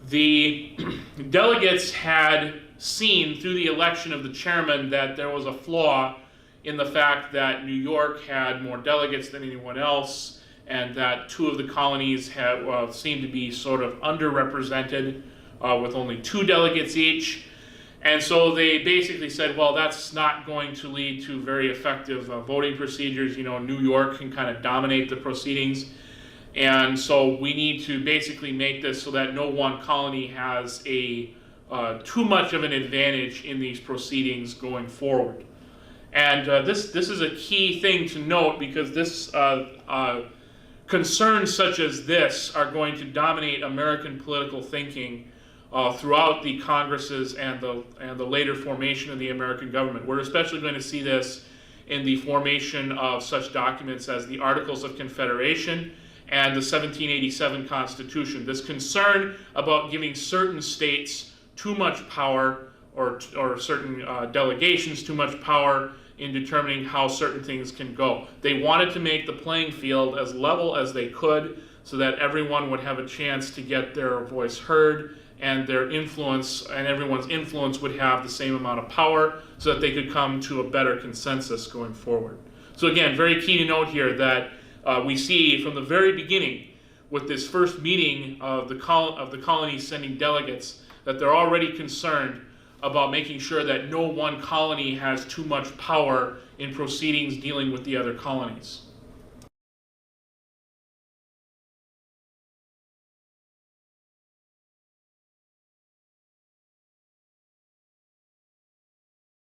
The delegates had seen through the election of the chairman that there was a flaw in the fact that New York had more delegates than anyone else, and that two of the colonies had, seemed to be sort of underrepresented with only 2 delegates each. And so they basically said, well, that's not going to lead to very effective voting procedures. You know, New York can kind of dominate the proceedings. And so we need to basically make this so that no one colony has a too much of an advantage in these proceedings going forward. And this is a key thing to note, because this concerns such as this are going to dominate American political thinking throughout the Congresses and the later formation of the American government. We're especially going to see this in the formation of such documents as the Articles of Confederation and the 1787 Constitution. This concern about giving certain states too much power, or certain delegations too much power in determining how certain things can go. They wanted to make the playing field as level as they could so that everyone would have a chance to get their voice heard, and their influence, and everyone's influence, would have the same amount of power so that they could come to a better consensus going forward. So again, very key to note here that we see from the very beginning with this first meeting of the colonies sending delegates that they're already concerned about making sure that no one colony has too much power in proceedings dealing with the other colonies.